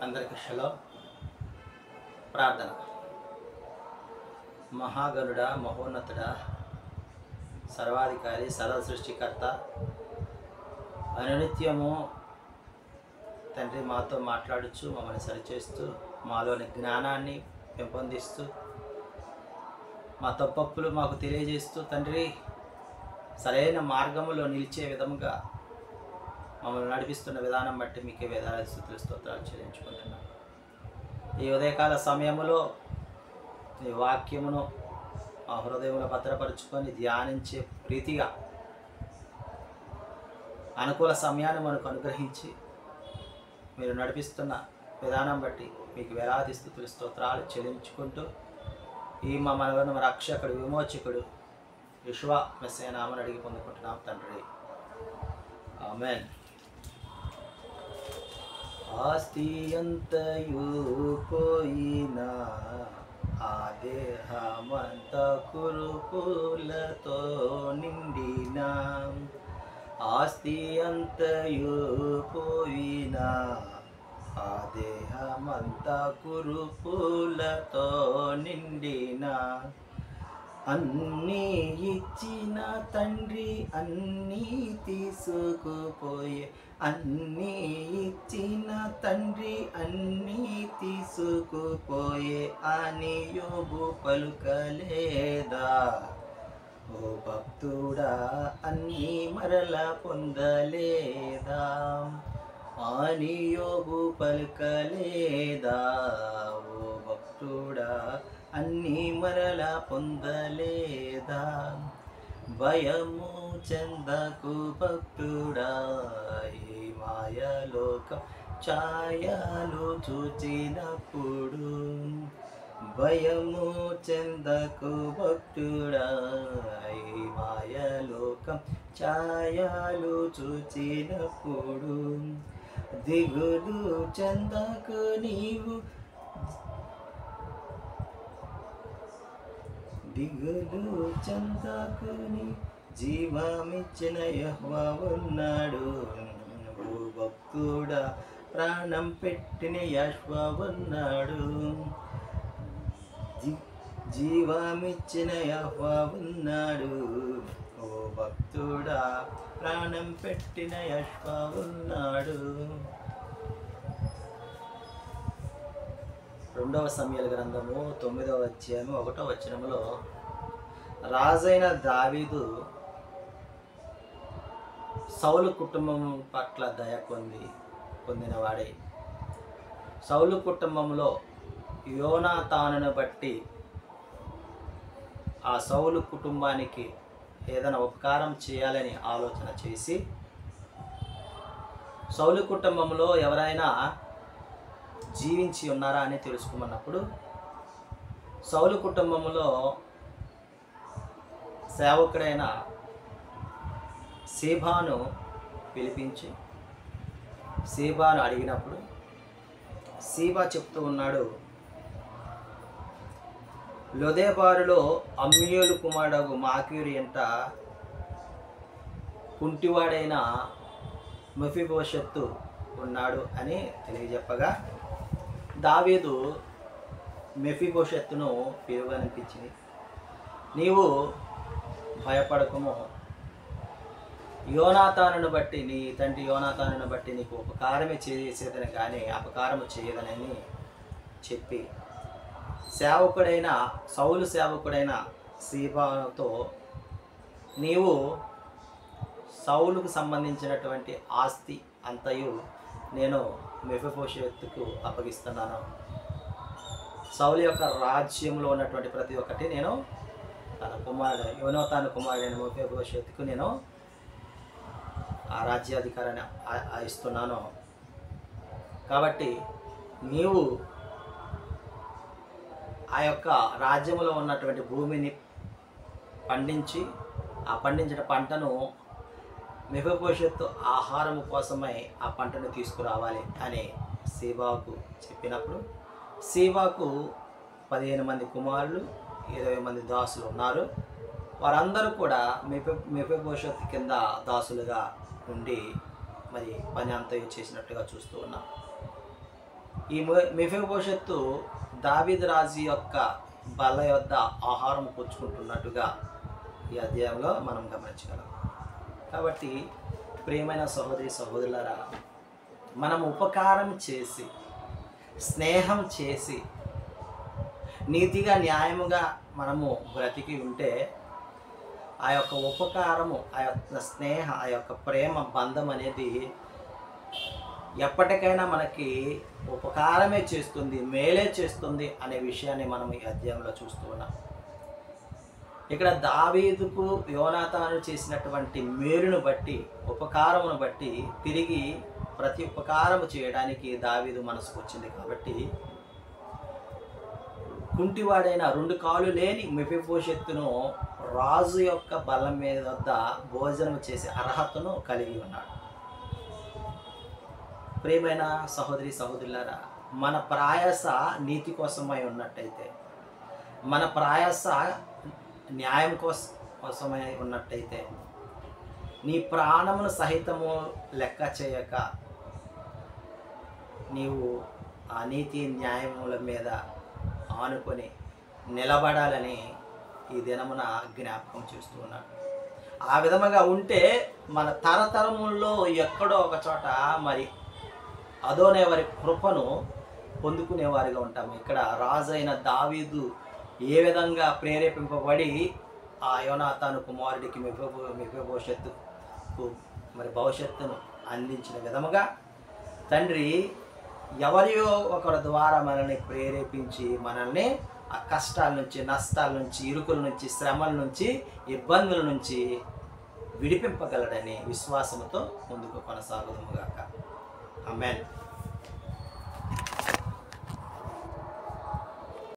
అందరికీ షలో ప్రార్థన. మహాగణుడా, మహోన్నతుడా, సర్వాధికారి, సర్వ సృష్టికర్త, అనునిత్యము తండ్రి మాతో మాట్లాడుచు మమ్మల్ని సరిచేస్తూ మాలోని జ్ఞానాన్ని పెంపొందిస్తూ మా తప్పప్పులు మాకు తెలియజేస్తూ తండ్రి సరైన మార్గంలో నిలిచే విధముగా మమ్మల్ని నడిపిస్తున్న విధానం బట్టి మీకే వేదాల స్తుతులు స్తోత్రాలు చెల్లించుకుంటున్నాం. ఈ ఉదయకాల సమయంలో ఈ వాక్యమును మా హృదయంలో భద్రపరుచుకొని ధ్యానించే రీతిగా అనుకూల సమయాన్ని మనకు అనుగ్రహించి మీరు నడిపిస్తున్న విధానం బట్టి మీకు వేలాది స్తుతులు స్తోత్రాలు చెల్లించుకుంటూ ఈ మా మనవన రక్షకుడు, విమోచకుడు యేషువా మెస్సీయ నామమున అడిగి పొందుకుంటున్నాం తండ్రి, ఆమేన్. ఆస్తియంతయు పోయినా ఆ దేహమంత కురుపులతో నిండినా, ఆస్తియంతయు పోయినా ఆ దేహమంత కురుపులతో నిండినా, అన్నీ ఇచ్చిన తండ్రి అన్నీ తీసుకుపోయే, అన్నీ ఇచ్చిన తండ్రి అన్నీ తీసుకుపోయే అని యోబు పలుకలేదా? ఓ భక్తుడా, అన్నీ మరల పొందలేదా అని యోబు పలుకలేదా? ఓ భక్తుడా, అన్నీ మరల పొందలేదా? భయము చెందకు భక్తుడా, ఈ మాయలోకం ఛాయలు చూచినప్పుడు. భయము చెందకు భక్తుడా, ఈ మాయలోకం ఛాయలు చూచినప్పుడు. దిగులు చెందకు నీవు, దిగులు చెందకుని జీవమిచ్చిన యెహోవా ఉన్నాడు. ఓ భక్తుడా, ప్రాణం పెట్టిన యెహోవా ఉన్నాడు. జీవమిచ్చిన యెహోవా ఉన్నాడు. ఓ భక్తుడా, ప్రాణం పెట్టిన యెహోవా ఉన్నాడు. 2వ సమూయేలు గ్రంథము 9వ అధ్యాయము 1వ వచనములో రాజైన దావీదు సౌలు కుటుంబం పట్ల దయ పొందినవాడే. సౌలు కుటుంబంలో యోనాతానును బట్టి ఆ సౌలు కుటుంబానికి ఏదైనా ఉపకారం చేయాలని ఆలోచన చేసి, సౌలు కుటుంబంలో ఎవరైనా జీవించి ఉన్నారా అని తెలుసుకోమన్నప్పుడు సౌలు కుటుంబంలో సేవకుడైన సీబాను పిలిపించి సీబాను అడిగినప్పుడు సీబా చెప్తూ ఉన్నాడు, లొదెబారులో అమ్మీయేలు కుమారుడు మాకీరు ఎంట కుంటివాడైన మెఫీబోషెతు ఉన్నాడు అని తెలియజెప్పగా, దావీదు మెఫీబోషెతును పిలువనిపించింది. నీవు భయపడకము, యోనాతానును బట్టి, నీ తండ్రి యోనాతానును బట్టి నీకు ఉపకారమే చేసేదని కానీ అపకారము చేయదనని చెప్పి సేవకుడైన సౌలు సేవకుడైన సీబాతో, నీవు సౌలుకు సంబంధించినటువంటి ఆస్తి అంతయు నేను మెఫీబోషెతుకు అప్పగిస్తున్నాను. సౌలు యొక్క రాజ్యంలో ఉన్నటువంటి ప్రతి ఒక్కటి నేను తన కుమారుడు యోనాతాను కుమారుడైన మెఫీబోషెతుకు నేను ఆ రాజ్యాధికారాన్ని ఇస్తున్నాను. కాబట్టి నీవు ఆ యొక్క రాజ్యంలో ఉన్నటువంటి భూమిని పండించి ఆ పండించిన పంటను మెఫీబోషెతు ఆహారం కోసమై ఆ పంటను తీసుకురావాలి అని సీబాకు చెప్పినప్పుడు, సీబాకు 15 మంది కుమారులు, 20 మంది దాసులు ఉన్నారు. వారందరూ కూడా మెఫీబోషెతు కింద దాసులుగా ఉండి మరి పని అంతా చేసినట్టుగా చూస్తూ ఉన్నాం. ఈ మెఫీబోషెత్తు దావీదు రాజు యొక్క బల్ల యొద్ద ఆహారం పుచ్చుకుంటున్నట్టుగా ఈ అధ్యాయంలో మనం గమనించగలం. కాబట్టి ప్రియమైన సహోదరి సహోదరులారా, మనం ఉపకారం చేసి, స్నేహం చేసి, నీతిగా న్యాయముగా మనము బ్రతికి ఉంటే ఆ యొక్క ఉపకారము, ఆ యొక్క స్నేహ, ఆ యొక్క ప్రేమ బంధం అనేది ఎప్పటికైనా మనకి ఉపకారమే చేస్తుంది, మేలే చేస్తుంది అనే విషయాన్ని మనం ఈ అధ్యాయంలో చూస్తూ ఉన్నాం. ఇక్కడ దావీదుకు యోనాతాను చేసినటువంటి మేలును బట్టి, ఉపకారమును బట్టి తిరిగి ప్రతి ఉపకారము చేయడానికి దావీదు మనసుకు వచ్చింది. కాబట్టి కుంటివాడైన 2 కాళ్ళు లేని మెఫీబోషెత్తును రాజు యొక్క బల్ల మీద వద్ద భోజనం చేసే అర్హతను కలిగి ఉన్నాడు. ప్రియమైన సహోదరి సహోదరులారా, మన ప్రయాస నీతి కోసమై ఉన్నట్టయితే, మన ప్రయాస న్యాయం కోసమై ఉన్నట్టయితే, నీ ప్రాణమును సహితము లెక్క చేయక నీవు ఆ నీతి న్యాయముల మీద ఆనుకొని నిలబడాలని ఈ దినమున జ్ఞాపకం చేస్తూ ఉన్నాడు. ఆ విధముగా ఉంటే మన తరతరముల్లో ఎక్కడో ఒక చోట మరి అదోనే వారి కృపను పొందుకునేవారిగా ఉంటాము. ఇక్కడ రాజైన దావీదు ఏ విధంగా ప్రేరేపింపబడి ఆ యోనాతాను కుమారుడికి మెఫీబోషెత్తుకు మరి భవిష్యత్తును అందించిన విధముగా తండ్రి ఎవరియో ఒకరి ద్వారా మనల్ని ప్రేరేపించి మనల్ని ఆ కష్టాల నుంచి, నష్టాల నుంచి, ఇరుకుల నుంచి, శ్రమల నుంచి, ఇబ్బందుల నుంచి విడిపింపగలడని విశ్వాసంతో ముందుకు కొనసాగుదుముగాక. ఆమేన్.